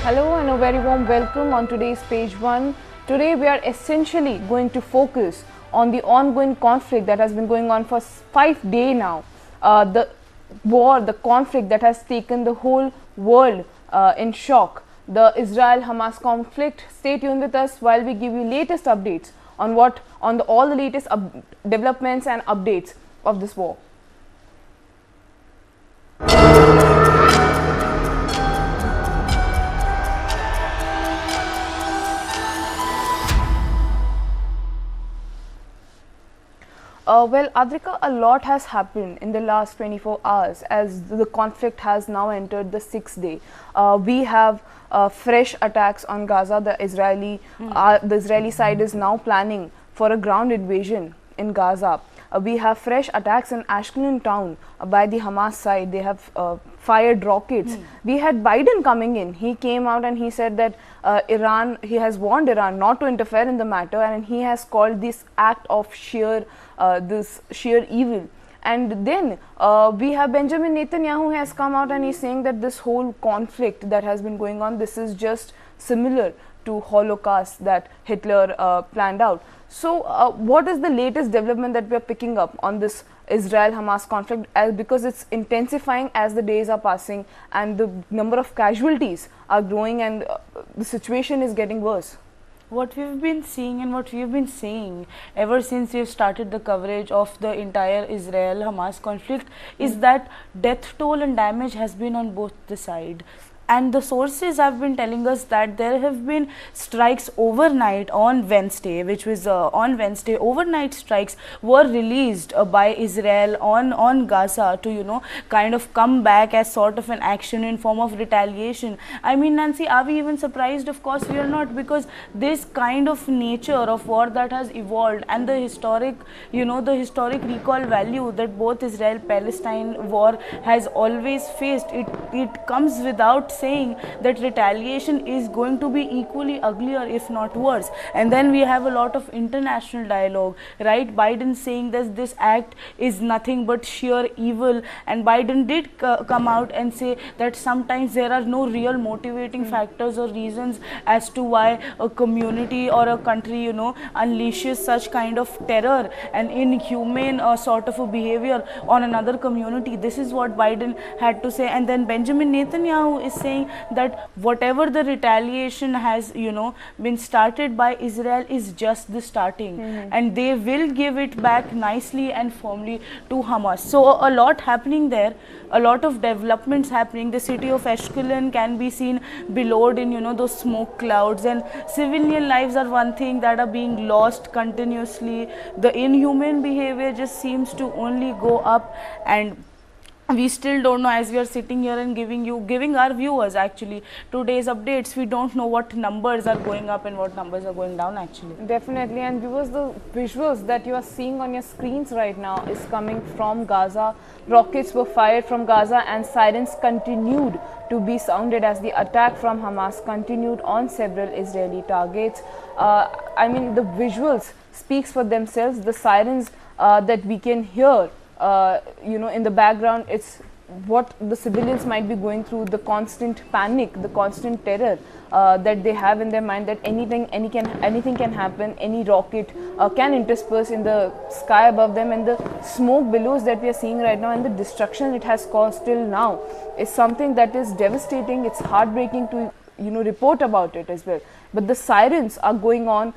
Hello and a very warm welcome on today's page 1. Today we are essentially going to focus on the ongoing conflict that has been going on for 5 days now. The war, the conflict that has taken the whole world in shock. The Israel-Hamas conflict. Stay tuned with us while we give you latest updates on all the latest developments and updates of this war. Well, Adrika, a lot has happened in the last 24 hours as the conflict has now entered the 6th day. We have fresh attacks on Gaza. The Israeli side is now planning for a ground invasion in Gaza. We have fresh attacks in Ashkelon town by the Hamas side. They have fired rockets. We had Biden coming in. He came out and he said that he has warned Iran not to interfere in the matter, and he has called this act of sheer evil. And then we have Benjamin Netanyahu has come out and he's saying that this whole conflict that has been going on, this is just similar to Holocaust that Hitler planned out. So what is the latest development that we are picking up on this Israel-Hamas conflict, because it's intensifying as the days are passing and the number of casualties are growing and the situation is getting worse? What we've been seeing and what we've been saying ever since we've started the coverage of the entire Israel-Hamas conflict is that death toll and damage has been on both the sides. And the sources have been telling us that there have been strikes overnight on Wednesday, which was on Wednesday. Overnight strikes were released by Israel on Gaza to, kind of come back as sort of an action in form of retaliation. I mean, Nancy, are we even surprised? Of course we are not, because this kind of nature of war that has evolved and the historic, the historic recall value that both Israel-Palestine war has always faced, it comes without saying that retaliation is going to be equally uglier, if not worse. And then we have a lot of international dialogue, right? Biden saying that this act is nothing but sheer evil, and Biden did come out and say that sometimes there are no real motivating factors or reasons as to why a community or a country, unleashes such kind of terror and inhumane sort of a behavior on another community. This is what Biden had to say. And then Benjamin Netanyahu is saying that whatever the retaliation has been started by Israel is just the starting, and they will give it back nicely and firmly to Hamas. So a lot happening there, a lot of developments happening. The city of Escalate can be seen billowed in those smoke clouds, and civilian lives are one thing that are being lost continuously. The inhumane behavior just seems to only go up, and we still don't know, as we are sitting here and giving our viewers actually today's updates, we don't know what numbers are going up and what numbers are going down actually. Definitely. And viewers, the visuals that you are seeing on your screens right now is coming from Gaza. Rockets were fired from Gaza and sirens continued to be sounded as the attack from Hamas continued on several Israeli targets. I mean, the visuals speaks for themselves. The sirens that we can hear in the background, it's what the civilians might be going through, the constant panic, the constant terror that they have in their mind that anything can happen, any rocket can intersperse in the sky above them, and the smoke billows that we are seeing right now and the destruction it has caused till now is something that is devastating. It's heartbreaking to report about it as well. But the sirens are going on.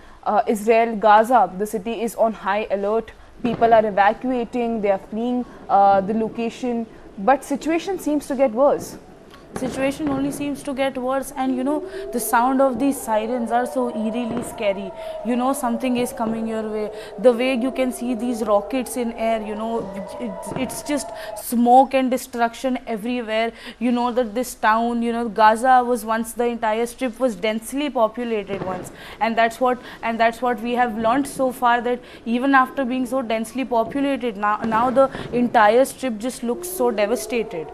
Israel, Gaza, the city is on high alert. People are evacuating, they are fleeing the location, but situation seems to get worse. Situation only seems to get worse, and the sound of these sirens are so eerily scary. Something is coming your way. The way you can see these rockets in air, it's just smoke and destruction everywhere. That this town, Gaza was once, the entire strip was densely populated once, and that's what we have learned so far, that even after being so densely populated, now the entire strip just looks so devastated.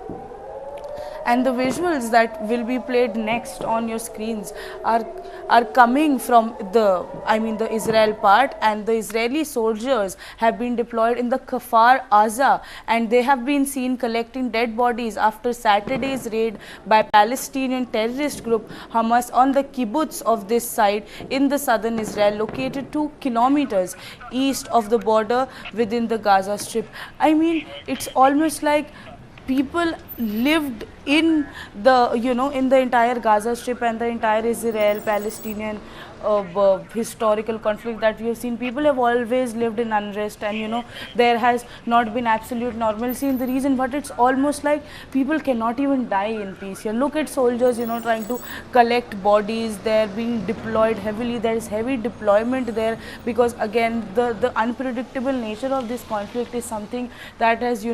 And the visuals that will be played next on your screens are coming from the Israel part, and the Israeli soldiers have been deployed in the Kfar Aza, and they have been seen collecting dead bodies after Saturday's raid by Palestinian terrorist group Hamas on the kibbutz of this site in the southern Israel, located 2 kilometers east of the border within the Gaza Strip. I mean, it's almost like people lived in the in the entire Gaza Strip and the entire Israel-Palestinian historical conflict that we have seen. People have always lived in unrest, and there has not been absolute normalcy in the region, but it's almost like people cannot even die in peace here. Look at soldiers trying to collect bodies. They're being deployed heavily. There is heavy deployment there because, again, the unpredictable nature of this conflict is something that has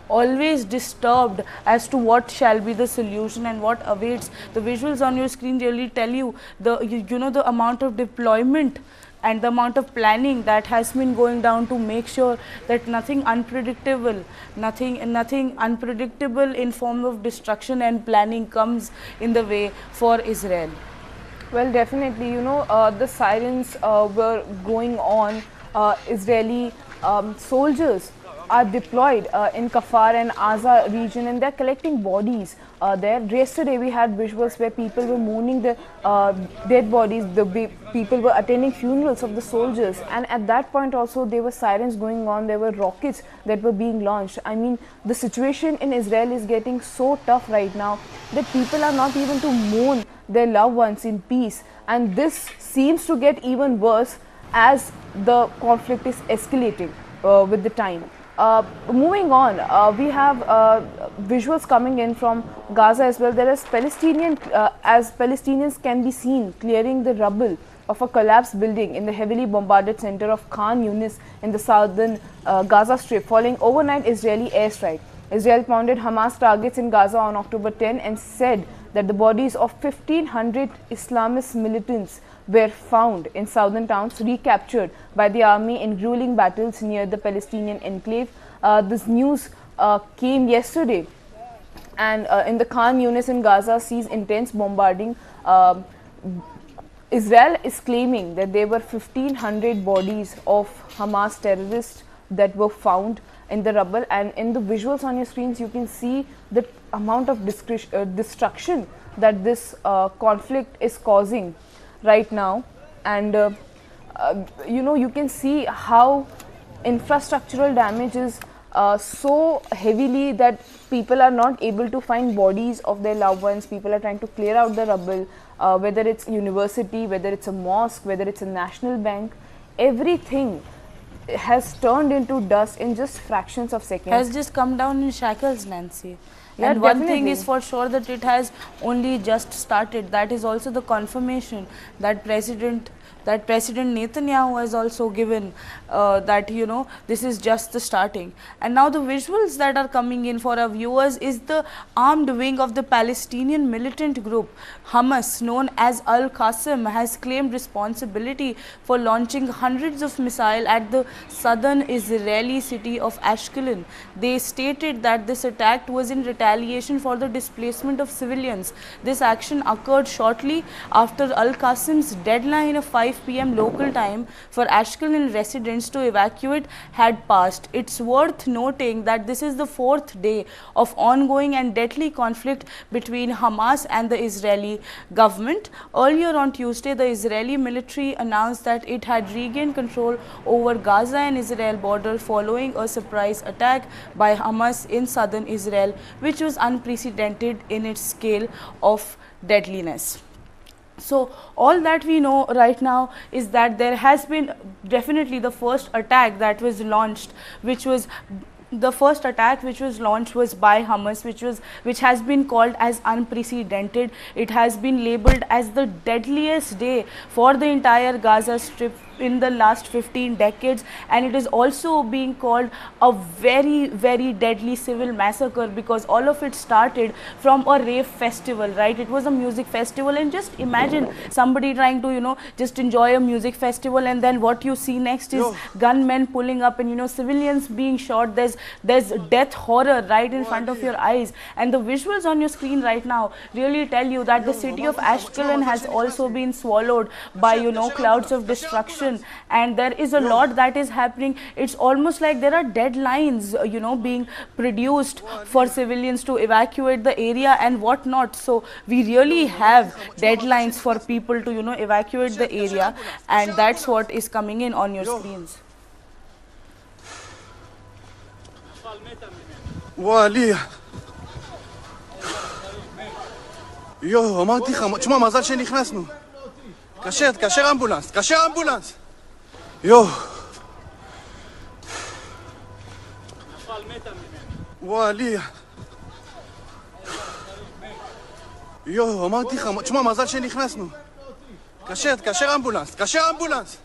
always disturbed as to what shall be the solution and what awaits. The visuals on your screen really tell you the amount of deployment and the amount of planning that has been going down to make sure that nothing unpredictable in form of destruction and planning comes in the way for Israel. Well, definitely, the sirens were going on. Israeli soldiers are deployed in Kfar and Aza region, and they're collecting bodies there. Yesterday we had visuals where people were mourning the dead bodies. People were attending funerals of the soldiers, and at that point also there were sirens going on. There were rockets that were being launched. I mean, the situation in Israel is getting so tough right now that people are not even to mourn their loved ones in peace, and this seems to get even worse as the conflict is escalating with the time. Moving on, we have visuals coming in from Gaza as well. There is as Palestinians can be seen clearing the rubble of a collapsed building in the heavily bombarded center of Khan Yunis in the southern Gaza Strip following overnight Israeli airstrike. Israel pounded Hamas targets in Gaza on October 10 and said that the bodies of 1,500 Islamist militants were found in southern towns recaptured by the army in grueling battles near the Palestinian enclave. This news came yesterday, and in the Khan Yunis in Gaza sees intense bombarding. Israel is claiming that there were 1,500 bodies of Hamas terrorists that were found in the rubble, and in the visuals on your screens you can see the amount of destruction that this conflict is causing right now. And you can see how infrastructural damage is so heavily that people are not able to find bodies of their loved ones. People are trying to clear out the rubble, whether it's university, whether it's a mosque, whether it's a national bank. Everything has turned into dust in just fractions of seconds. Has just come down in shackles, Nancy. Yeah, and one thing is for sure, that it has only just started. That is also the confirmation that President Netanyahu has also given, that this is just the starting. And now the visuals that are coming in for our viewers is the armed wing of the Palestinian militant group Hamas, known as Al-Qassam, has claimed responsibility for launching hundreds of missiles at the southern Israeli city of Ashkelon. They stated that this attack was in retaliation for the displacement of civilians. This action occurred shortly after Al-Qassam's deadline of 5 p.m. local time for Ashkelon residents to evacuate had passed. It's worth noting that this is the 4th day of ongoing and deadly conflict between Hamas and the Israeli government. Earlier on Tuesday, the Israeli military announced that it had regained control over Gaza and Israel border following a surprise attack by Hamas in southern Israel, which was unprecedented in its scale of deadliness. So all that we know right now is that there has been definitely the first attack that was launched, which was by Hamas, which has been called as unprecedented. It has been labeled as the deadliest day for the entire Gaza Strip in the last 15 decades, and it is also being called a very, very deadly civil massacre, because all of it started from a rave festival, right? It was a music festival, and just imagine somebody trying to, you know, just enjoy a music festival, and then what you see next is gunmen pulling up and, you know, civilians being shot. There's death horror right in front of your eyes, and the visuals on your screen right now really tell you that the city of Ashkelon has also been swallowed by, you know, clouds of destruction. And there is a lot that is happening. It's almost like there are deadlines, you know, being produced for civilians to evacuate the area and whatnot. So we really have deadlines for people to, you know, evacuate the area, and that's what is coming in on your screens. אמרתי לך, תשמע, מזל שנכנסנו. תקשר אמבולנס, תקשר אמבולנס. עליה. אמרתי לך, תשמע, מזל שנכנסנו. תקשר אמבולנס, תקשר אמבולנס.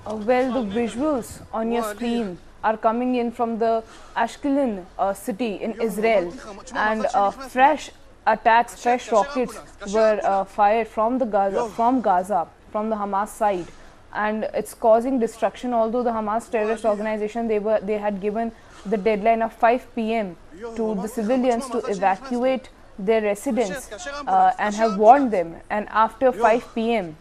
Well, the visuals on your screen are coming in from the Ashkelon city in Israel, and fresh attacks, fresh rockets were fired from Gaza, from the Hamas side, and it's causing destruction. Although the Hamas terrorist organization, they had given the deadline of 5 p.m. to the civilians to evacuate their residents and have warned them, and after 5 p.m.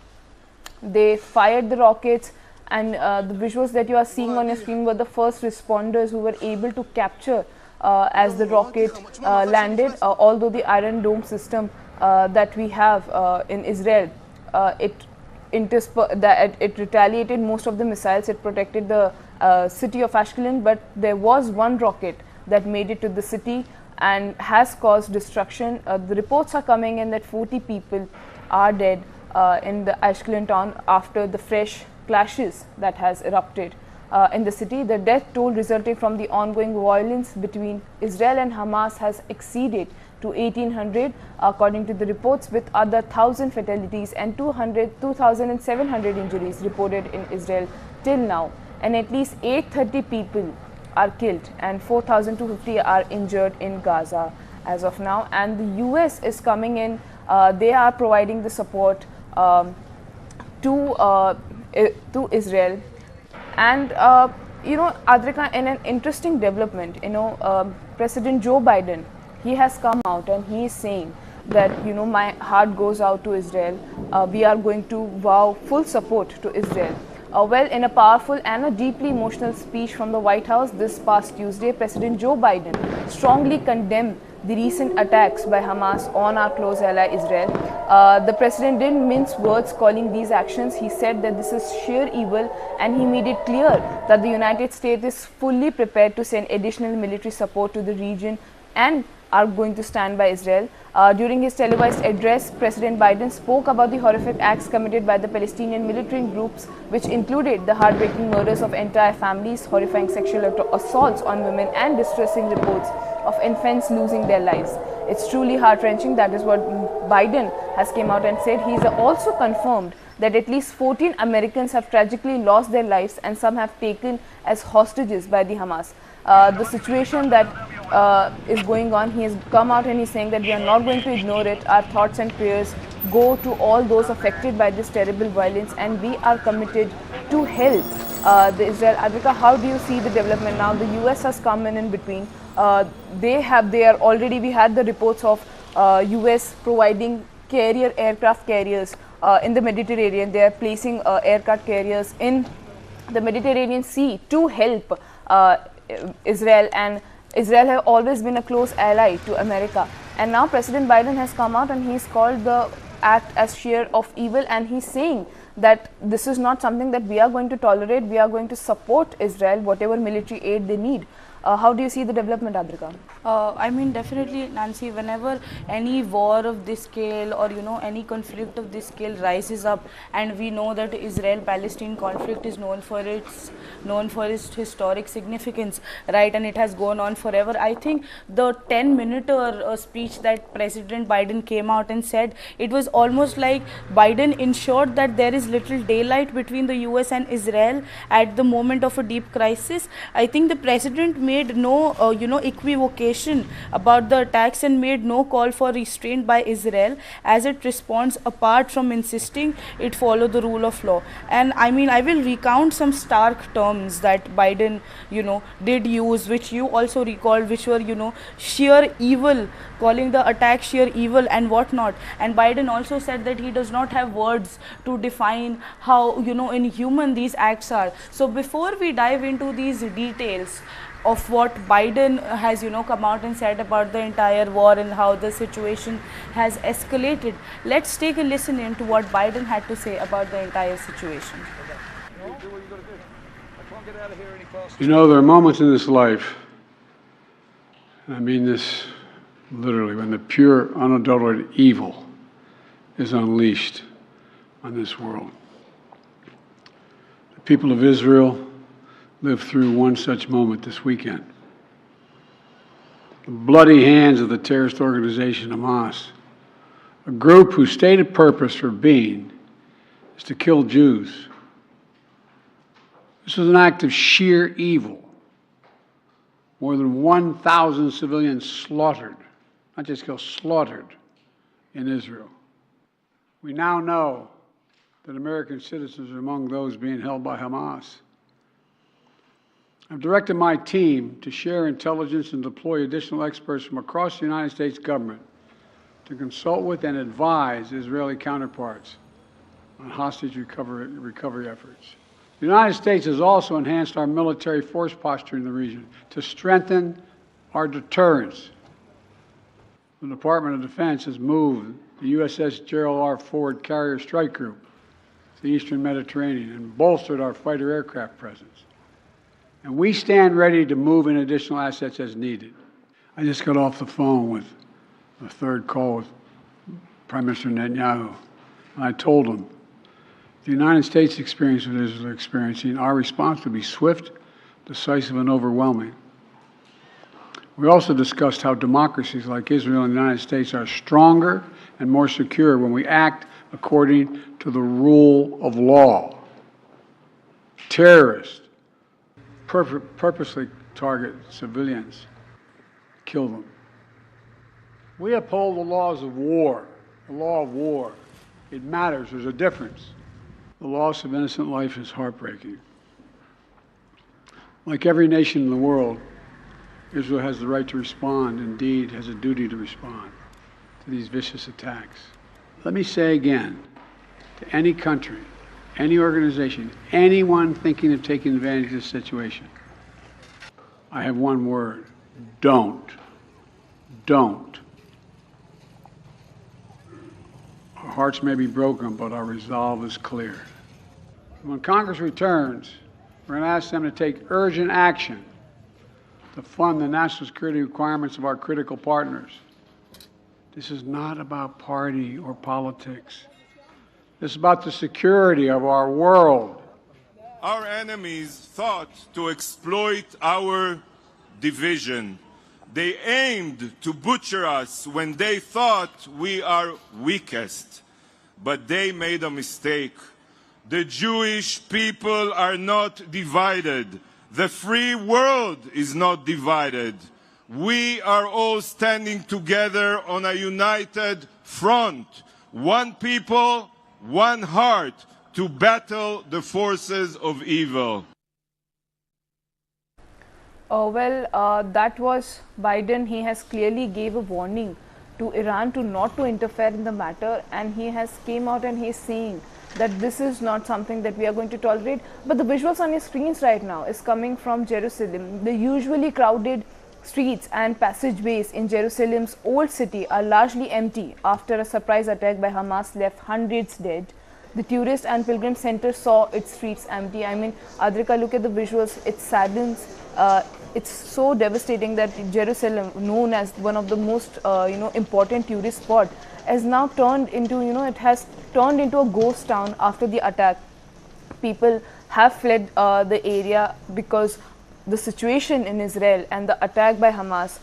they fired the rockets. And the visuals that you are seeing on your screen were the first responders who were able to capture as the rocket landed. Although the Iron Dome system that we have in Israel, it retaliated most of the missiles. It protected the city of Ashkelon, but there was one rocket that made it to the city and has caused destruction. The reports are coming in that 40 people are dead in the Ashkelon town after the fresh clashes that has erupted in the city. The death toll resulting from the ongoing violence between Israel and Hamas has exceeded to 1,800 according to the reports, with other 1,000 fatalities and 2,700 injuries reported in Israel till now, and at least 830 people are killed and 4,250 are injured in Gaza as of now. And the US is coming in, they are providing the support to Israel. And you know, Adrika, in an interesting development, you know, President Joe Biden, he has come out and he is saying that, you know, my heart goes out to Israel. We are going to vow full support to Israel. Well, in a powerful and a deeply emotional speech from the White House this past Tuesday, President Joe Biden strongly condemned the recent attacks by Hamas on our close ally Israel. The president didn't mince words calling these actions. He said that this is sheer evil, and he made it clear that the United States is fully prepared to send additional military support to the region and are going to stand by Israel. During his televised address, President Biden spoke about the horrific acts committed by the Palestinian militant groups, which included the heartbreaking murders of entire families, horrifying sexual assaults on women, and distressing reports of infants losing their lives. It's truly heart-wrenching. That is what Biden has came out and said. He's also confirmed that at least 14 Americans have tragically lost their lives and some have taken as hostages by the Hamas. The situation that is going on, he has come out and he's saying that we are not going to ignore it. Our thoughts and prayers go to all those affected by this terrible violence, and we are committed to help the Israel. Advika, how do you see the development now? The US has come in between. We had the reports of US providing aircraft carriers in the Mediterranean. They are placing aircraft carriers in the Mediterranean Sea to help Israel, and Israel have always been a close ally to America. And now President Biden has come out and he's called the act as sheer of evil, and he's saying that this is not something that we are going to tolerate. We are going to support Israel, whatever military aid they need. How do you see the development, Adrika? I mean, definitely, Nancy, whenever any war of this scale or, any conflict of this scale rises up, and we know that Israel-Palestine conflict is known for its historic significance, right, and it has gone on forever. I think the 10-minute speech that President Biden came out and said, it was almost like Biden ensured that there is little daylight between the US and Israel at the moment of a deep crisis. I think the president made no, equivocation about the attacks and made no call for restraint by Israel as it responds, apart from insisting it follow the rule of law. And I mean, I will recount some stark terms that Biden, did use, which you also recalled, which were, sheer evil, calling the attack sheer evil and whatnot. And Biden also said that he does not have words to define how, inhuman these acts are. So before we dive into these details of what Biden has, come out and said about the entire war and how the situation has escalated, let's take a listen into what Biden had to say about the entire situation. There are moments in this life, and I mean this literally, when the pure, unadulterated evil is unleashed on this world. The people of Israel lived through one such moment this weekend. The bloody hands of the terrorist organization Hamas, a group whose stated purpose for being is to kill Jews. This was an act of sheer evil. More than 1,000 civilians slaughtered, not just killed, slaughtered in Israel. We now know that American citizens are among those being held by Hamas. I've directed my team to share intelligence and deploy additional experts from across the United States government to consult with and advise Israeli counterparts on hostage recovery efforts. The United States has also enhanced our military force posture in the region to strengthen our deterrence. The Department of Defense has moved the USS Gerald R. Ford carrier strike group to the Eastern Mediterranean and bolstered our fighter aircraft presence. And we stand ready to move in additional assets as needed. I just got off the phone with a third call with Prime Minister Netanyahu, and I told him the United States experience what Israel is experiencing, our response would be swift, decisive, and overwhelming. We also discussed how democracies like Israel and the United States are stronger and more secure when we act according to the rule of law. Terrorists purposely target civilians, kill them. We uphold the laws of war, the law of war. It matters, there's a difference. The loss of innocent life is heartbreaking. Like every nation in the world, Israel has the right to respond, indeed has a duty to respond to these vicious attacks. Let me say again, to any country, any organization, anyone thinking of taking advantage of this situation, I have one word: don't. Don't. Our hearts may be broken, but our resolve is clear. When Congress returns, we're going to ask them to take urgent action to fund the national security requirements of our critical partners. This is not about party or politics. This is about the security of our world. Our enemies thought to exploit our division. They aimed to butcher us when they thought we are weakest. But they made a mistake. The Jewish people are not divided. The free world is not divided. We are all standing together on a united front. One people, one heart, to battle the forces of evil. That was Biden. He has clearly gave a warning to Iran to not to interfere in the matter, and he has came out and he's saying that this is not something that we are going to tolerate. But the visuals on your screens right now is coming from Jerusalem. The usually crowded streets and passageways in Jerusalem's old city are largely empty after a surprise attack by Hamas left hundreds dead. The tourist and pilgrim center saw its streets empty. I mean, Adrika, look at the visuals. It saddens. it's so devastating that Jerusalem, known as one of the most important tourist spot, has now turned into, it has turned into a ghost town after the attack. People have fled the area because the situation in Israel and the attack by Hamas,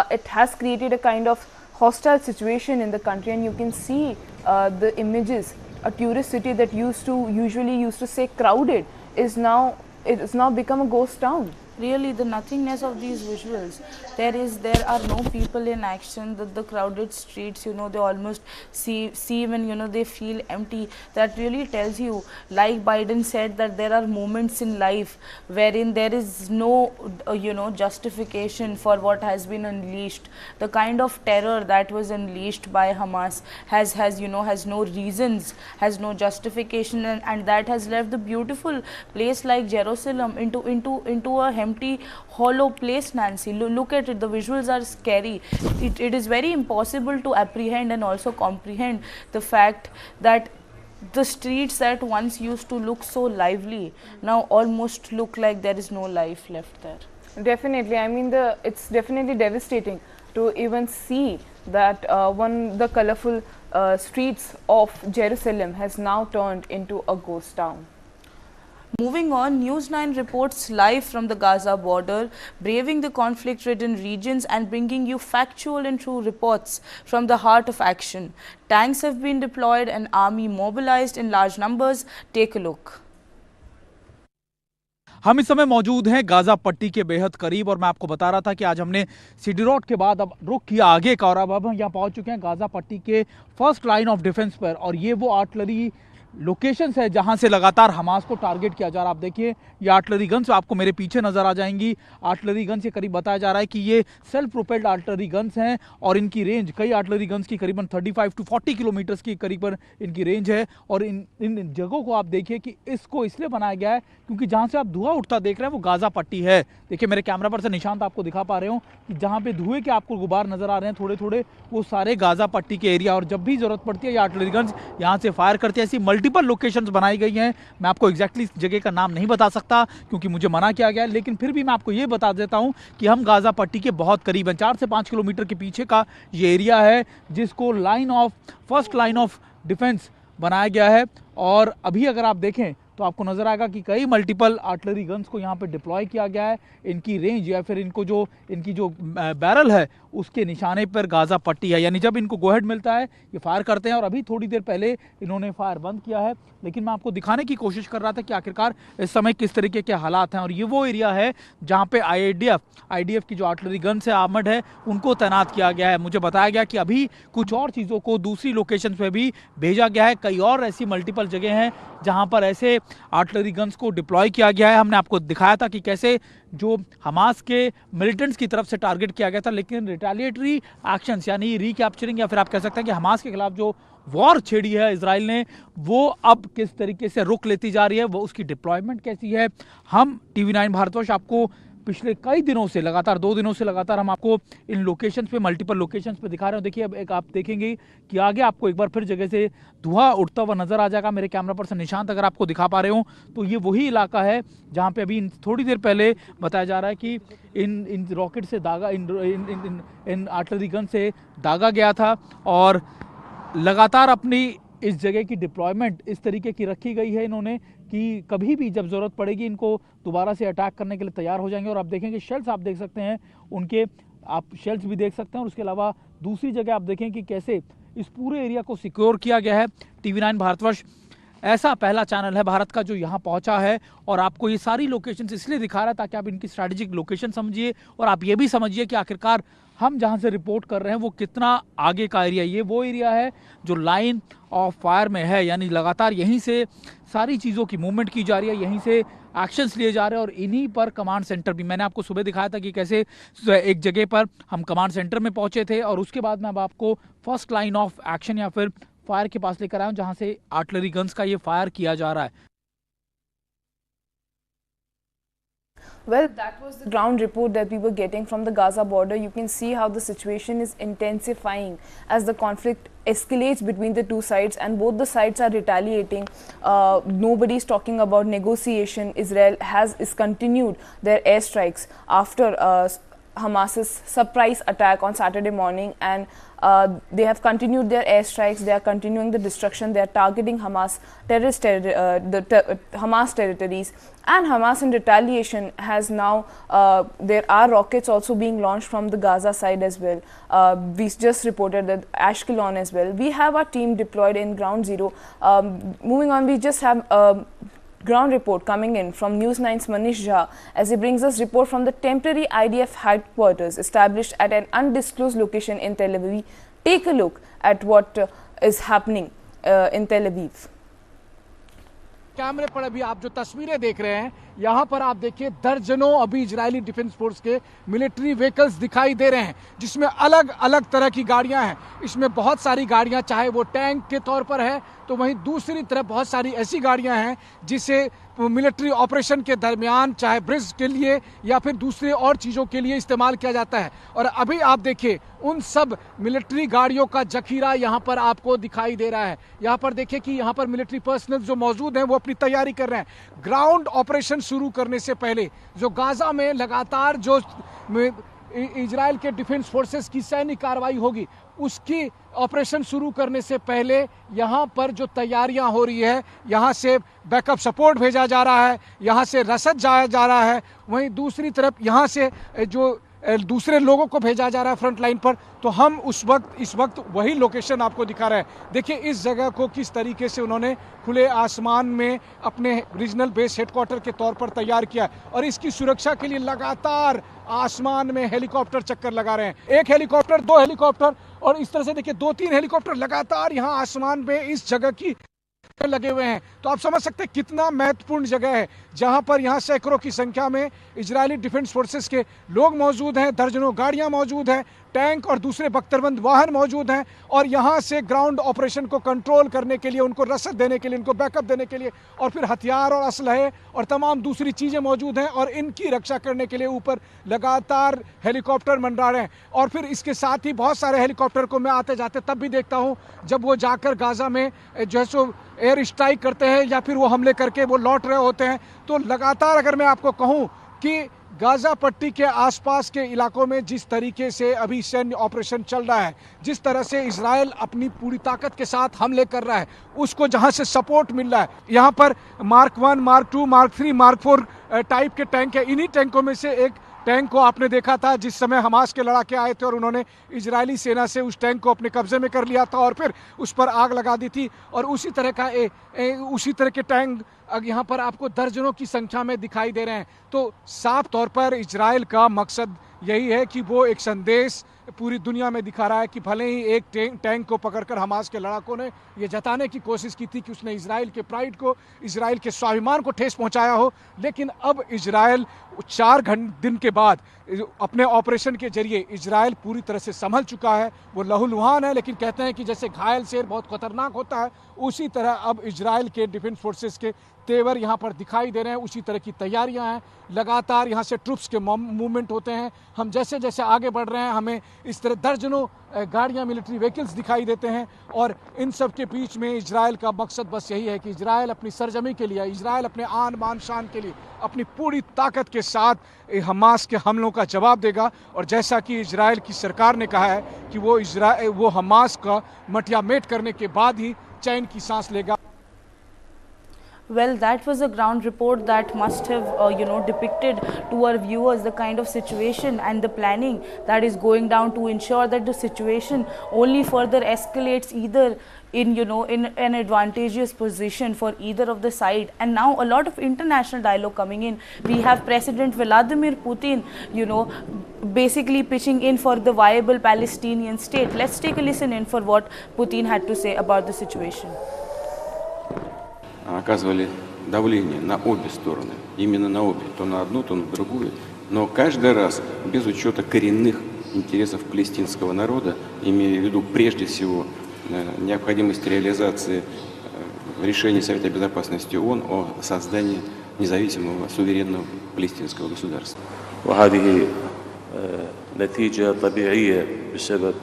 it has created a kind of hostile situation in the country, and you can see the images. A tourist city that usually used to say crowded is now, it has now become a ghost town. Really, the nothingness of these visuals. There are no people in action. The crowded streets, they almost seem and they feel empty. That really tells you, like Biden said, that there are moments in life wherein there is no justification for what has been unleashed. The kind of terror that was unleashed by Hamas has no reasons, has no justification, and that has left the beautiful place like Jerusalem into a empty, hollow place, Nancy. Look at it, the visuals are scary. It is very impossible to apprehend and also comprehend the fact that the streets that once used to look so lively now almost look like there is no life left there. Definitely, I mean, it's definitely devastating to even see that the colorful streets of Jerusalem has now turned into a ghost town. Moving on, News 9 reports live from the Gaza border, braving the conflict-ridden regions and bringing you factual and true reports from the heart of action. Tanks have been deployed and army mobilized in large numbers. Take a look. हम इस समय मौजूद हैं Gaza पट्टी के बेहद करीब, और मैं आपको बता रहा था कि आज हमने सिटी रोड के बाद अब रुख किया आगे का, और अब हम यहाँ पहुँच चुके हैं गाजा पट्टी के फर्स्ट लाइन ऑफ डिफेंस पर, और ये वो आर्टिलरी लोकेशंस है जहां से लगातार हमास को टारगेट किया जा रहा है। आप देखिए ये आर्टिलरी गन्स आपको मेरे पीछे नजर आ जाएंगी। आर्टिलरी गन्स ये करीब बताया जा रहा है कि ये सेल्फ प्रोपेल्ड आर्टिलरी गन्स हैं, और इनकी रेंज कई आर्टिलरी गन्स की करीबन 35 to 40 किलोमीटर्स की करीबन इनकी रेंज है। और इन जगहों को आप देखिए कि इसको इसलिए बनाया गया है क्योंकि जहाँ से आप धुआं उठता देख रहे हैं वो गाजा पट्टी है। देखिए मेरे कैमरा पर से निशांत आपको दिखा पा रहे हो कि जहाँ पे धुएं के आपको गुबार नजर आ रहे हैं थोड़े थोड़े, वो सारे गाजा पट्टी के एरिया, और जब भी जरूरत पड़ती है ये आर्टिलरी गन्स यहाँ से फायर करते हैं। ऐसी मल्टीपल लोकेशंस बनाई गई हैं। मैं आपको एग्जैक्टली इस जगह का नाम नहीं बता सकता क्योंकि मुझे मना किया गया है, लेकिन फिर भी मैं आपको ये बता देता हूं कि हम गाजा पट्टी के बहुत करीब हैं। 4 से 5 किलोमीटर के पीछे का ये एरिया है जिसको फर्स्ट लाइन ऑफ डिफेंस बनाया गया है। और अभी अगर आप देखें तो आपको नजर आएगा कि कई मल्टीपल आर्टिलरी गन्स को यहाँ पे डिप्लॉय किया गया है। इनकी रेंज या फिर इनकी जो बैरल है उसके निशाने पर गाजा पट्टी है, यानी जब इनको गोहेड मिलता है ये फायर करते हैं। और अभी थोड़ी देर पहले इन्होंने फायर बंद किया है, लेकिन मैं आपको दिखाने की कोशिश कर रहा था कि आखिरकार इस समय किस तरीके के हालात हैं। और ये वो एरिया है जहाँ पे आईडीएफ की जो आर्टिलरी गन्स है, आर्मर्ड है, उनको तैनात किया गया है। मुझे बताया गया कि अभी कुछ और चीज़ों को दूसरी लोकेशन पे भी भेजा गया है। कई और ऐसी मल्टीपल जगह हैं जहाँ पर ऐसे आर्टिलरी गन्स को डिप्लॉय किया गया है। हमने आपको दिखाया था कि कैसे जो हमास के मिलिटेंट्स की तरफ से टारगेट किया गया था, लेकिन रिटेलिएटरी एक्शंस यानी रिकैप्चरिंग या फिर आप कह सकते हैं कि हमास के खिलाफ जो वॉर छेड़ी है इजराइल ने, वो अब किस तरीके से रुख लेती जा रही है, वो उसकी डिप्लॉयमेंट कैसी है। हम TV9 भारतवर्ष आपको पिछले कई दिनों से लगातार 2 दिनों से लगातार हम आपको इन लोकेशंस पे, मल्टीपल लोकेशंस पे दिखा रहे हो। देखिए अब एक आप देखेंगे कि आगे आपको एक बार फिर जगह से धुआं उठता हुआ नजर आ जाएगा। मेरे कैमरा पर से निशांत अगर आपको दिखा पा रहे हो तो ये वही इलाका है जहाँ पे अभी थोड़ी देर पहले बताया जा रहा है कि इन रॉकेट से दागा, इन आर्टिलरी गन से दागा गया था। और लगातार अपनी इस जगह की डिप्लॉयमेंट इस तरीके की रखी गई है इन्होंने कि कभी भी जब ज़रूरत पड़ेगी इनको दोबारा से अटैक करने के लिए तैयार हो जाएंगे। और आप देखेंगे शेल्स आप देख सकते हैं, उनके आप शेल्स भी देख सकते हैं। और उसके अलावा दूसरी जगह आप देखें कि कैसे इस पूरे एरिया को सिक्योर किया गया है। TV9 भारतवर्ष ऐसा पहला चैनल है भारत का जो यहाँ पहुँचा है और आपको ये सारी लोकेशंस इसलिए दिखा रहा है ताकि आप इनकी स्ट्रैटेजिक लोकेशन समझिए और आप ये भी समझिए कि आखिरकार हम जहाँ से रिपोर्ट कर रहे हैं वो कितना आगे का एरिया। ये वो एरिया है जो लाइन ऑफ फायर में है, यानी लगातार यहीं से सारी चीज़ों की मूवमेंट की जा रही है, यहीं से एक्शंस लिए जा रहे हैं। और इन्हीं पर कमांड सेंटर भी, मैंने आपको सुबह दिखाया था कि कैसे एक जगह पर हम कमांड सेंटर में पहुंचे थे और उसके बाद मैं अब आपको फर्स्ट लाइन ऑफ एक्शन या फिर फायर के पास लेकर आया हूं जहां से आर्टिलरी गन्स का ये फायर किया जा रहा है। Well, that was the ground report that we were getting from the Gaza border. You can see how the situation is intensifying as the conflict escalates between the two sides, and both the sides are retaliating. Nobody is talking about negotiation. Israel is continued their airstrikes after Hamas's surprise attack on Saturday morning, and they have continued their airstrikes. They are continuing the destruction. They are targeting Hamas Hamas territories, and Hamas in retaliation has now there are rockets also being launched from the Gaza side as well. We just reported that Ashkelon as well. We have our team deployed in ground zero. Moving on, we just have ground report coming in from News 9's Manish Jha as he brings us report from the temporary IDF headquarters established at an undisclosed location in Tel Aviv. Take a look at what is happening in Tel Aviv. कैमरे पर अभी आप जो तस्वीरें देख रहे हैं, यहाँ पर आप देखिए दर्जनों अभी इजरायली डिफेंस फोर्स के मिलिट्री व्हीकल्स दिखाई दे रहे हैं, जिसमें अलग अलग तरह की गाड़ियां हैं। इसमें बहुत सारी गाड़ियां चाहे वो टैंक के तौर पर है, तो वहीं दूसरी तरफ बहुत सारी ऐसी गाड़ियां हैं जिसे मिलिट्री ऑपरेशन के दरमियान चाहे ब्रिज के लिए या फिर दूसरे और चीज़ों के लिए इस्तेमाल किया जाता है। और अभी आप देखिए उन सब मिलिट्री गाड़ियों का जखीरा यहाँ पर आपको दिखाई दे रहा है। यहाँ पर देखिए कि यहाँ पर मिलिट्री पर्सनल जो मौजूद हैं वो अपनी तैयारी कर रहे हैं। ग्राउंड ऑपरेशन शुरू करने से पहले जो गाजा में लगातार जो इजराइल के डिफेंस फोर्सेस की सैन्य कार्रवाई होगी, उसकी ऑपरेशन शुरू करने से पहले यहाँ पर जो तैयारियां हो रही है, यहाँ से बैकअप सपोर्ट भेजा जा रहा है, यहाँ से रसद जाया जा रहा है, वहीं दूसरी तरफ यहाँ से जो दूसरे लोगों को भेजा जा रहा है फ्रंट लाइन पर। तो हम इस वक्त वही लोकेशन आपको दिखा रहे हैं। देखिए इस जगह को किस तरीके से उन्होंने खुले आसमान में अपने रीजनल बेस हेडक्वार्टर के तौर पर तैयार किया और इसकी सुरक्षा के लिए लगातार आसमान में हेलीकॉप्टर चक्कर लगा रहे हैं। एक हेलीकॉप्टर, दो हेलीकॉप्टर और इस तरह से देखिए 2-3 हेलीकॉप्टर लगातार यहाँ आसमान में इस जगह की लगे हुए हैं। तो आप समझ सकते हैं कितना महत्वपूर्ण जगह है, जहां पर यहां सैकड़ों की संख्या में इजरायली डिफेंस फोर्सेस के लोग मौजूद हैं, दर्जनों गाड़ियां मौजूद हैं, टैंक और दूसरे बख्तरबंद वाहन मौजूद हैं और यहां से ग्राउंड ऑपरेशन को कंट्रोल करने के लिए, उनको रसद देने के लिए, उनको बैकअप देने के लिए और फिर हथियार और असलहे और तमाम दूसरी चीज़ें मौजूद हैं और इनकी रक्षा करने के लिए ऊपर लगातार हेलीकॉप्टर मंडरा रहे हैं। और फिर इसके साथ ही बहुत सारे हेलीकॉप्टर को मैं आते जाते तब भी देखता हूँ जब वो जाकर गाजा में जो है सो एयर स्ट्राइक करते हैं या फिर वो हमले करके वो लौट रहे होते हैं। तो लगातार अगर मैं आपको कहूँ कि गाजा पट्टी के आसपास के इलाकों में जिस तरीके से अभी सैन्य ऑपरेशन चल रहा है, जिस तरह से इजराइल अपनी पूरी ताकत के साथ हमले कर रहा है, उसको जहां से सपोर्ट मिल रहा है, यहाँ पर mark 1, mark 2, mark 3, mark 4 type के टैंक है। इन्हीं टैंकों में से एक टैंक को आपने देखा था जिस समय हमास के लड़ाके आए थे और उन्होंने इजरायली सेना से उस टैंक को अपने कब्जे में कर लिया था और फिर उस पर आग लगा दी थी। और उसी तरह के टैंक यहाँ पर आपको दर्जनों की संख्या में दिखाई दे रहे हैं। तो साफ तौर पर इजराइल का मकसद यही है कि वो एक संदेश पूरी दुनिया में दिखा रहा है कि भले ही एक टैंक को पकड़कर हमास के लड़ाकों ने ये जताने की कोशिश की थी कि उसने इजराइल के प्राइड को, इजराइल के स्वाभिमान को ठेस पहुंचाया हो, लेकिन अब इजराइल 4 दिन के बाद अपने ऑपरेशन के जरिए इजराइल पूरी तरह से संभल चुका है। वो लहूलुहान है, लेकिन कहते हैं कि जैसे घायल शेर बहुत खतरनाक होता है, उसी तरह अब इजराइल के डिफेंस फोर्सेस के तेवर यहाँ पर दिखाई दे रहे हैं। उसी तरह की तैयारियां हैं, लगातार यहाँ से ट्रुप्स के मूवमेंट होते हैं। हम जैसे जैसे आगे बढ़ रहे हैं हमें इस तरह दर्जनों गाड़ियाँ, मिलिट्री व्हीकल्स दिखाई देते हैं और इन सब के बीच में इजराइल का मकसद बस यही है कि इजराइल अपनी सरजमी के लिए, इजराइल अपने आन बान शान के लिए अपनी पूरी ताकत के साथ हमास के हमलों का जवाब देगा। और जैसा कि इजराइल की सरकार ने कहा है कि वो हमास का मटिया मेट करने के बाद ही चैन की सांस लेगा। Well, that was a ground report that must have, depicted to our viewers the kind of situation and the planning that is going down to ensure that the situation only further escalates either in an advantageous position for either of the side. And now a lot of international dialogue coming in. We have President Vladimir Putin, basically pitching in for the viable Palestinian state. Let's take a listen in for what Putin had to say about the situation. Оказывали давление на обе стороны, именно на обе, то на одну, то на другую, но каждый раз без учета коренных интересов палестинского народа, имея в виду прежде всего необходимость реализации решений Совета Безопасности ООН о создании независимого суверенного палестинского государства. وهذه نتيجة طبيعية بسبب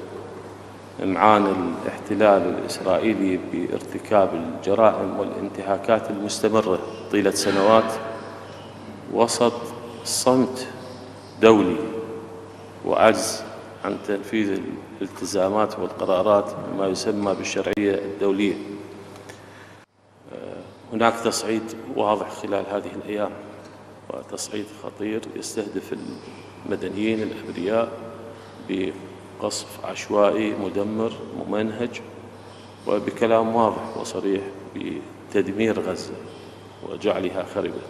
إمعان الاحتلال الإسرائيلي بارتكاب الجرائم والانتهاكات المستمرة طيلة سنوات وسط صمت دولي وعجز عن تنفيذ الالتزامات والقرارات بما يسمى بالشرعية الدولية. هناك تصعيد واضح خلال هذه الأيام، وتصعيد خطير يستهدف المدنيين الأبرياء بقصف عشوائي مدمر ممنهج وبكلام واضح وصريح بتدمير غزة وجعلها خربة.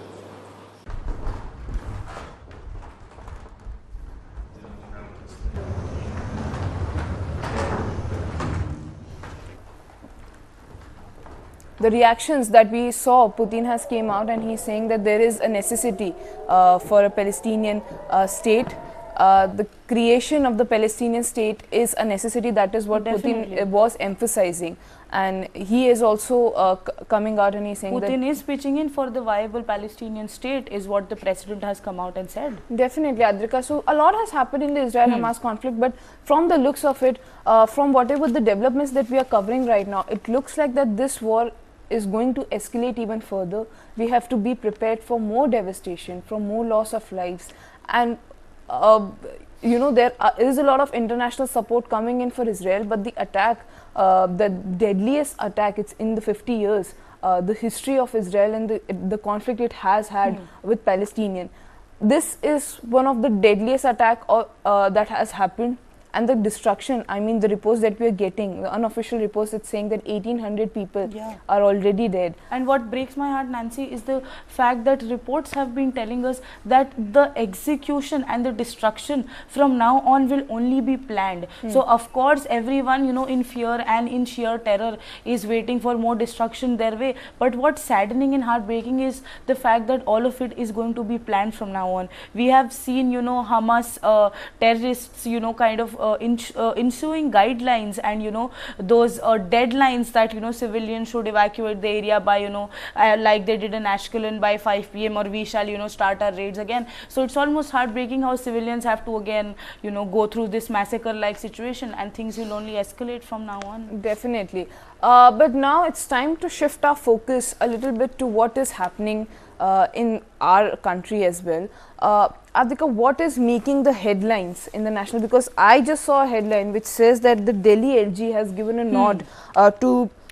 The reactions that we saw, Putin has came out and he's saying that there is a necessity for a Palestinian state. The creation of the Palestinian state is a necessity. That is what Putin was emphasizing. And he is also coming out and he's saying Putin that is pitching in for the viable Palestinian state is what the president has come out and said. Definitely, Adrika. So a lot has happened in the Israel-Hamas conflict, but from the looks of it, from whatever the developments that we are covering right now, it looks like that this war is going to escalate even further. We have to be prepared for more devastation, for more loss of lives, and you know, there is a lot of international support coming in for Israel, but the attack, the deadliest attack, it's in the 50 years, the history of Israel and the conflict it has had with Palestinian. This is one of the deadliest attack that has happened. And the destruction, I mean the reports that we are getting, the unofficial reports, it's saying that 1800 people are already dead. And what breaks my heart, Nancy, is the fact that reports have been telling us that the execution and the destruction from now on will only be planned. So of course everyone, you know, in fear and in sheer terror is waiting for more destruction their way. But what's saddening and heartbreaking is the fact that all of it is going to be planned from now on. We have seen, you know, Hamas terrorists, you know, kind of ensuing guidelines and, you know, those deadlines that, you know, civilians should evacuate the area by, you know, like they did in Escalate by 5 p.m. or we shall, you know, start our raids again. So it's almost heartbreaking how civilians have to again, you know, go through this massacre-like situation, and things will only escalate from now on. Definitely. But now it's time to shift our focus a little bit to what is happening in our country as well. Adhika, what is making the headlines in the national? Because I just saw a headline which says that the Delhi LG has given a nod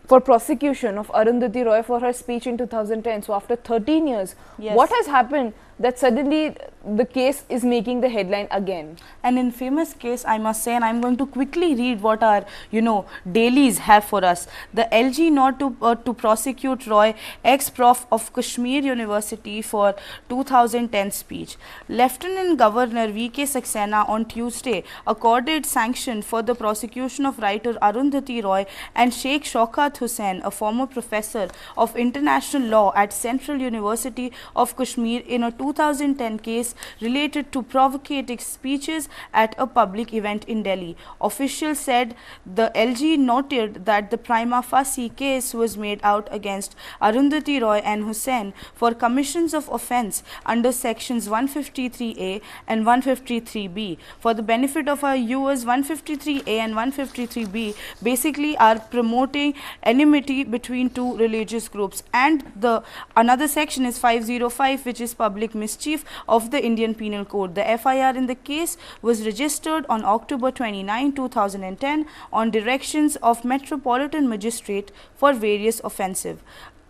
for prosecution of Arundhati Roy for her speech in 2010. So after 13 years, what has happened that suddenly the case is making the headline again? An infamous case, I must say, and I'm going to quickly read what our, you know, dailies have for us. The LG nod to prosecute Roy, ex-prof of Kashmir University for 2010 speech. Lieutenant Governor V.K. Saxena on Tuesday accorded sanction for the prosecution of writer Arundhati Roy and Sheikh Shaukat Hussain, a former professor of international law at Central University of Kashmir, in a 2010 case related to provocative speeches at a public event in Delhi. Officials said the LG noted that the prima facie case was made out against Arundhati Roy and Hussain for commissions of offence under sections 153A and 153B. For the benefit of our viewers, 153A and 153B basically are promoting enmity between two religious groups, and the another section is 505, which is public mischief of the Indian Penal Code. The FIR in the case was registered on October 29, 2010 on directions of Metropolitan Magistrate for various offensive.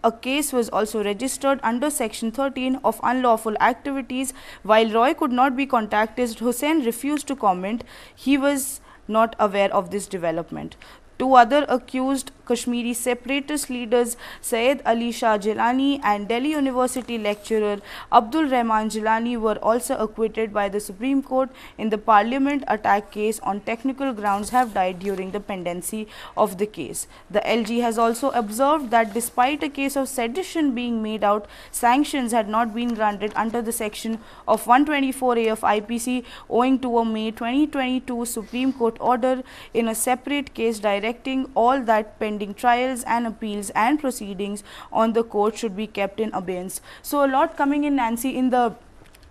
A case was also registered under section 13 of unlawful activities. While Roy could not be contacted, Hussain refused to comment. He was not aware of this development. Two other accused Kashmiri separatist leaders, Syed Ali Shah Jilani and Delhi University lecturer Abdul Rahman Jilani, were also acquitted by the Supreme Court in the Parliament attack case on technical grounds, have died during the pendency of the case. The LG has also observed that despite a case of sedition being made out, sanctions had not been granted under the section of 124A of IPC owing to a May 2022 Supreme Court order in a separate case directing all that pending pending trials and appeals and proceedings on the court should be kept in abeyance. So a lot coming in, Nancy, in the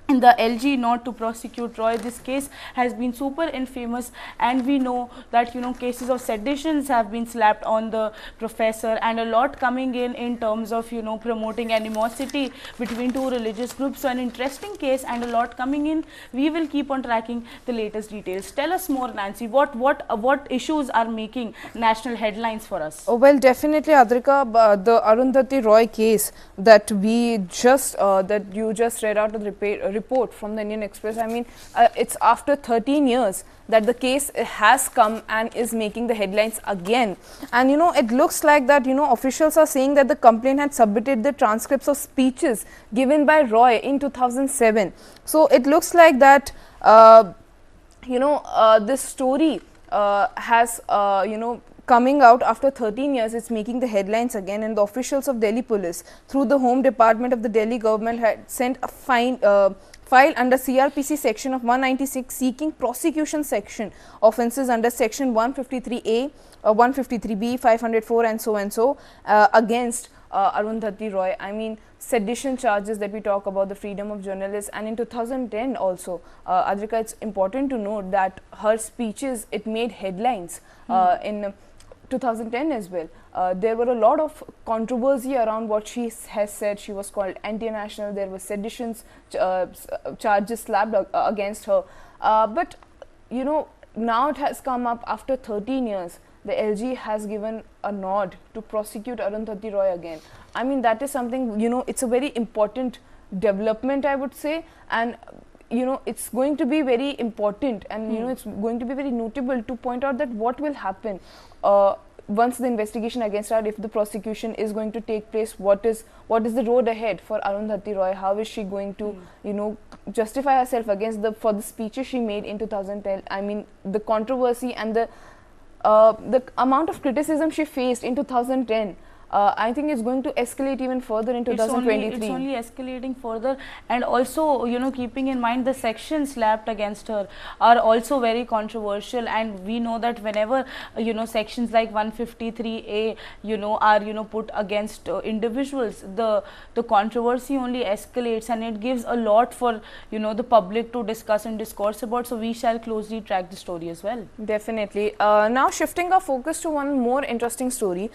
LG not to prosecute Roy. This case has been super infamous, and we know that cases of seditions have been slapped on the professor, and a lot coming in terms of promoting animosity between two religious groups. So an interesting case and a lot coming in. We will keep on tracking the latest details. Tell us more, Nancy. What issues are making national headlines for us? Oh, well, definitely, Adrika, the Arundhati Roy case that we just that you just read out of the report from the Indian Express. I mean, it's after 13 years that the case has come and is making the headlines again. And it looks like that officials are saying that the complaint had submitted the transcripts of speeches given by Roy in 2007. So it looks like that this story has coming out after 13 years. It's making the headlines again, and the officials of Delhi police through the Home Department of the Delhi government had sent a file under CRPC section of 196 seeking prosecution section offences under section 153A, 153B, 504 and so against Arundhati Roy. I mean, sedition charges that we talk about, the freedom of journalists, and in 2010 also, Adrika, it's important to note that her speeches, it made headlines in 2010 as well. There were a lot of controversy around what she has said. She was called anti-national. There were seditions charges slapped against her. But now it has come up after 13 years. The LG has given a nod to prosecute Arundhati Roy again. I mean, that is something, it's a very important development, I would say, and it's going to be very important, and it's going to be very notable to point out that what will happen once the investigation against her, if the prosecution is going to take place. What is the road ahead for Arundhati Roy? How is she going to justify herself against for the speeches she made in 2010? I mean, the controversy and the amount of criticism she faced in 2010, I think it's going to escalate even further in 2023. It's only escalating further, and also keeping in mind the sections slapped against her are also very controversial, and we know that whenever sections like 153A are put against individuals, the controversy only escalates, and it gives a lot for the public to discuss and discourse about. So we shall closely track the story as well. Definitely. Now shifting our focus to one more interesting story.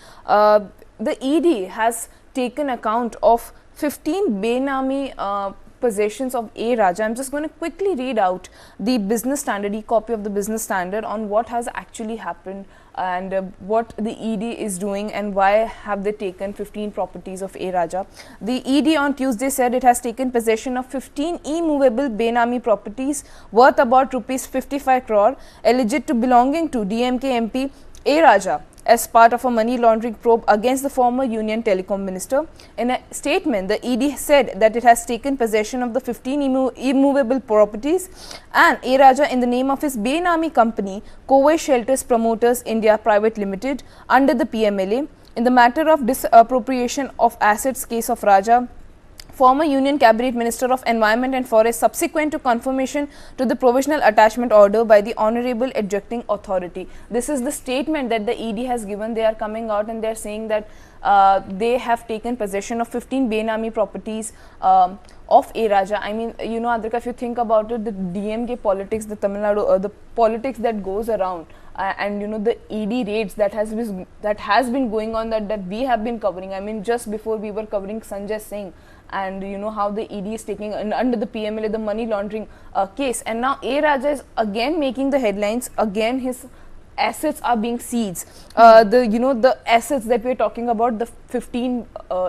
The ED has taken account of 15 Benami possessions of A. Raja. I'm just going to quickly read out the Business Standard, e-copy of the Business Standard, on what has actually happened and what the ED is doing and why have they taken 15 properties of A. Raja. The ED on Tuesday said it has taken possession of 15 immovable Benami properties worth about rupees 55 crore alleged to belonging to DMK MP A. Raja as part of a money laundering probe against the former Union Telecom Minister. In a statement, the ED said that it has taken possession of the 15 immovable properties and A. Raja in the name of his Benami company, Kovai Shelters Promoters India Private Limited, under the PMLA. In the matter of disappropriation of assets case of Raja, former Union Cabinet Minister of Environment and Forest, subsequent to confirmation to the provisional attachment order by the Honorable Adjudicating Authority. This is the statement that the ED has given. They are coming out and they are saying that they have taken possession of 15 Benami properties of A. Raja. I mean, Adrika, if you think about it, the DMK politics, the Tamil Nadu, the politics that goes around, and the ED raids that has been going on, that we have been covering. I mean, just before we were covering Sanjay Singh, and how the ED is taking under the PMLA the money laundering case, and now A. Raja is again making the headlines. Again, his assets are being seized. The assets that we are talking about, the 15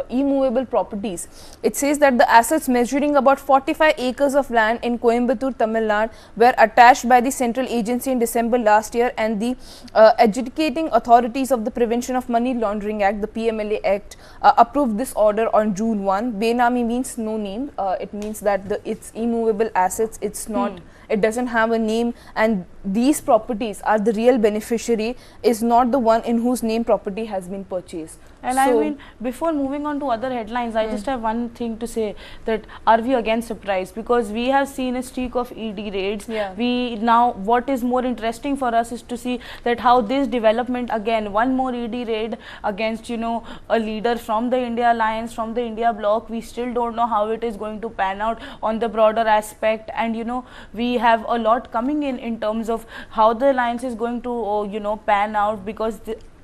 immovable properties, it says that the assets measuring about 45 acres of land in Coimbatore, Tamil Nadu, were attached by the central agency in December last year, and the adjudicating authorities of the Prevention of Money Laundering Act, the PMLA Act, approved this order on June 1. Benami means no name. It means that it's immovable assets. It's not. It doesn't have a name, and these properties are the real beneficiary, is not the one in whose name property has been purchased. And so mean, before moving on to other headlines, I just have one thing to say, that are we again surprised? Because we have seen a streak of ED raids. We now, what is more interesting for us is to see that how this development, again, one more ED raid against, you know, a leader from the India alliance, from the India bloc. We still don't know how it is going to pan out on the broader aspect, and you know, we have a lot coming in terms of how the alliance is going to you know, pan out, because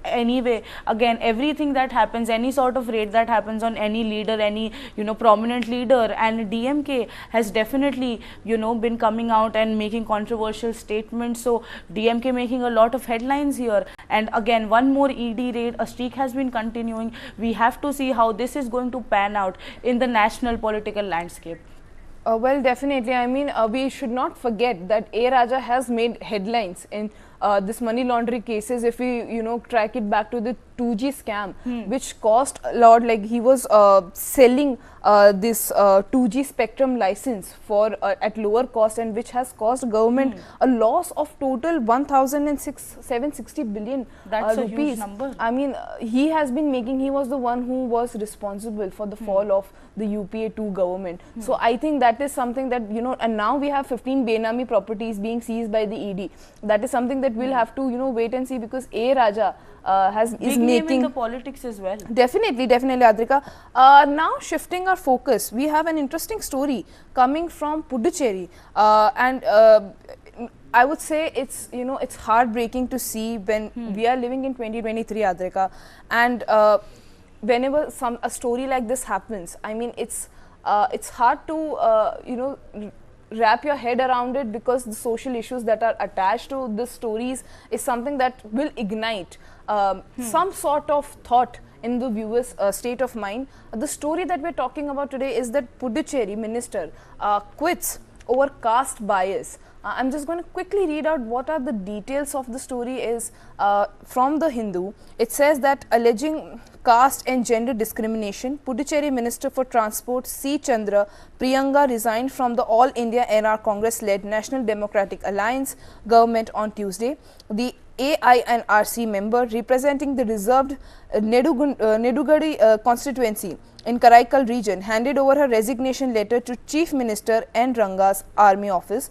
anyway, again, everything that happens, any sort of raid that happens on any leader, any, you know, prominent leader, and DMK has definitely, you know, been coming out and making controversial statements. So DMK making a lot of headlines here, and again, one more ED raid, a streak has been continuing. We have to see how this is going to pan out in the national political landscape. Well, definitely. I mean, we should not forget that A. Raja has made headlines in this money laundering cases. If we, you know, track it back to the 2G scam, which cost a lot, like he was selling this 2G spectrum license for at lower cost, and which has cost government a loss of total 1,760 billion That's rupees. a huge number. I mean, he has been making, he was the one who was responsible for the fall of the UPA 2 government. So I think that is something that, you know, and now we have 15 Benami properties being seized by the ED. That is something that we'll have to, you know, wait and see, because A. Raja is making the politics as well. Definitely, Adrika. Now shifting our focus, we have an interesting story coming from Puducherry, and I would say it's, you know, it's heartbreaking to see when we are living in 2023, Adrika, and whenever a story like this happens, I mean, it's hard to you know, wrap your head around it, because the social issues that are attached to the stories is something that will ignite some sort of thought in the viewer's state of mind. The story that we're talking about today is that Puducherry minister quits over caste bias. I'm just going to quickly read out what are the details of the story is from the Hindu. It says that alleging caste and gender discrimination, Puducherry Minister for Transport C. Chandra Priyanka resigned from the All India NR Congress-led National Democratic Alliance government on Tuesday. The AINRC member representing the reserved Nedugadi constituency in Karaikal region handed over her resignation letter to Chief Minister N. Ranga's Army Office.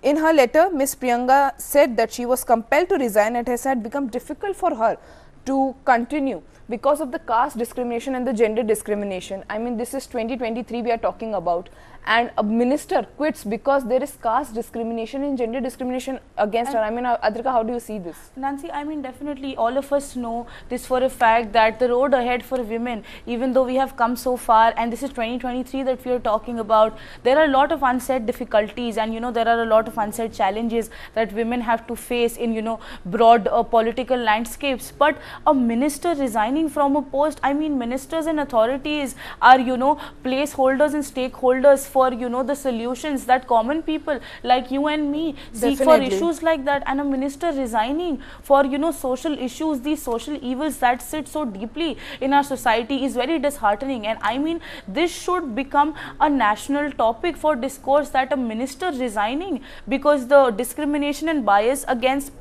In her letter, Ms. Priyanka said that she was compelled to resign and it had become difficult for her to continue because of the caste discrimination and the gender discrimination. I mean, this is 2023 we are talking about, and a minister quits because there is caste discrimination and gender discrimination against her. I mean, Adrika, how do you see this? Nancy, I mean, definitely all of us know this for a fact, that the road ahead for women, even though we have come so far, and this is 2023 that we are talking about, there are a lot of unsaid difficulties, and you know, there are a lot of unsaid challenges that women have to face in, you know, broad political landscapes. But a minister resigning from a post, I mean, ministers and authorities are, you know, placeholders and stakeholders for, you know, the solutions that common people like you and me seek for issues like that. And a minister resigning for, you know, social issues, these social evils that sit so deeply in our society, is very disheartening. And I mean, this should become a national topic for discourse, that a minister resigning because the discrimination and bias against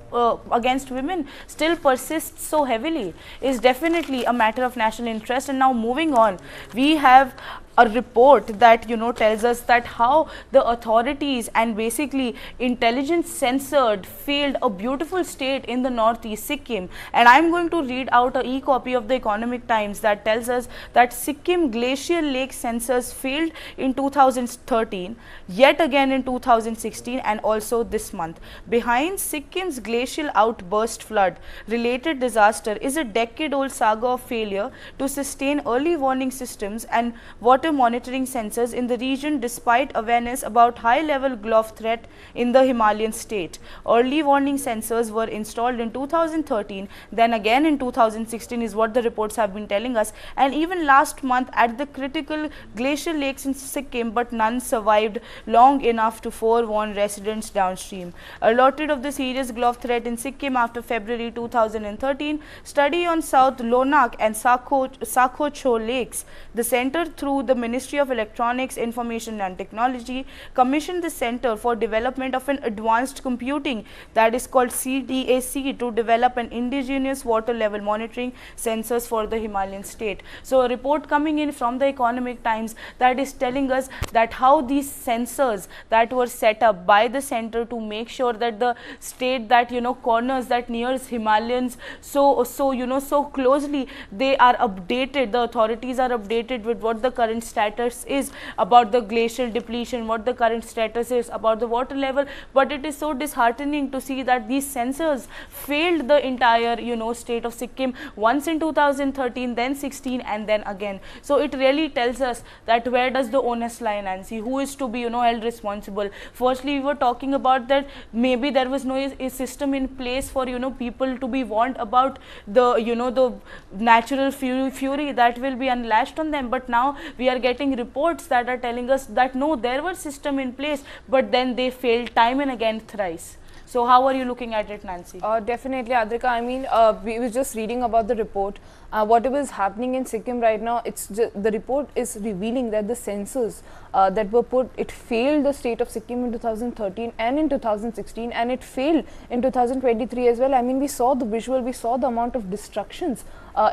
women still persists so heavily is definitely a matter of national interest. And now moving on, we have a report that, you know, tells us that how the authorities and basically intelligence censored failed a beautiful state in the northeast, Sikkim. And I'm going to read out a e-copy of the Economic Times that tells us that Sikkim glacial lake sensors failed in 2013, yet again in 2016, and also this month. Behind Sikkim's glacial outburst flood related disaster is a decade-old saga of failure to sustain early warning systems and water monitoring sensors in the region, despite awareness about high-level glove threat in the Himalayan state. Early warning sensors were installed in 2013, then again in 2016 is what the reports have been telling us, and even last month at the critical glacial lakes in Sikkim, but none survived long enough to forewarn residents downstream. Alerted of the serious glove threat in Sikkim after February 2013, study on South Lonak and Sakhocho lakes, the center through the Ministry of Electronics, Information and Technology commissioned the Center for Development of an Advanced Computing, that is called CDAC, to develop an indigenous water level monitoring sensors for the Himalayan state. So a report coming in from the Economic Times that is telling us that how these sensors that were set up by the center to make sure that the state that corners that nears Himalayans so closely, they are updated, the authorities are updated with what the current status is about the glacial depletion, what the current status is about the water level. But it is so disheartening to see that these sensors failed the entire state of Sikkim, once in 2013, then 16, and then again. So it really tells us that where does the onus lie, Nancy? Who is to be held responsible? Firstly, we were talking about that maybe there was no system in place for people to be warned about the the natural fury that will be unlashed on them. But now we are getting reports that are telling us that no, there was system in place, but then they failed time and again, thrice. So how are you looking at it, Nancy? Definitely, Adrika. I mean, we were just reading about the report. Whatever is happening in Sikkim right now, it's just, the report is revealing that the sensors that were put, it failed the state of Sikkim in 2013 and in 2016, and it failed in 2023 as well. I mean, we saw the visual, we saw the amount of destructions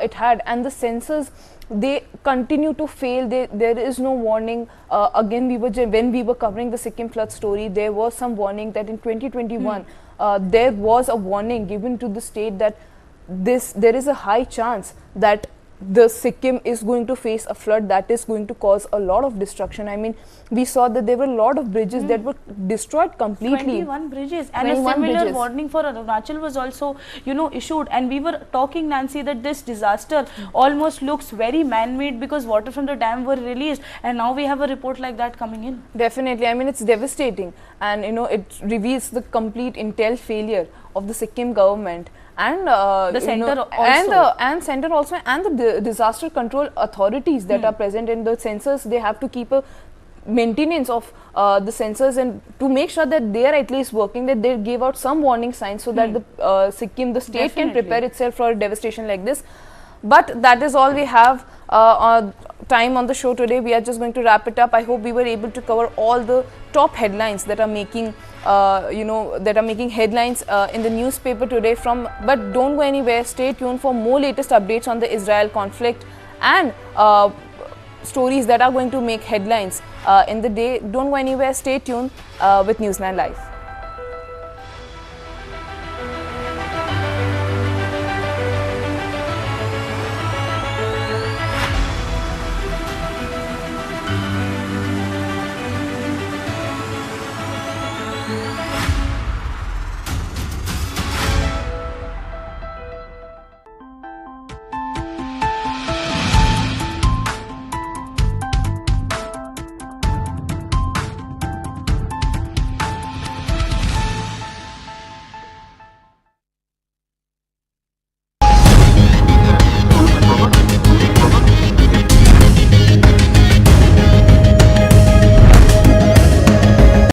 it had, and the sensors, they continue to fail. There is no warning. Again, when we were covering the Sikkim flood story, there was some warning that in 2021 there was a warning given to the state that there is a high chance that the Sikkim is going to face a flood that is going to cause a lot of destruction. I mean, we saw that there were a lot of bridges that were destroyed completely. 21 bridges, and a similar warning for Arunachal was also issued. And we were talking, Nancy, that this disaster almost looks very man-made because water from the dam were released, and now we have a report like that coming in. Definitely. I mean, it's devastating, and it reveals the complete intel failure of the Sikkim government. And the center also, and the disaster control authorities that are present in the sensors. They have to keep a maintenance of the sensors, and to make sure that they are at least working, that they give out some warning signs so that the Sikkim, the state, can prepare itself for a devastation like this. But that is all we have time on the show today. We are just going to wrap it up. I hope we were able to cover all the top headlines that are making headlines in the newspaper today. But don't go anywhere. Stay tuned for more latest updates on the Israel conflict and stories that are going to make headlines in the day. Don't go anywhere. Stay tuned with Newsline Live.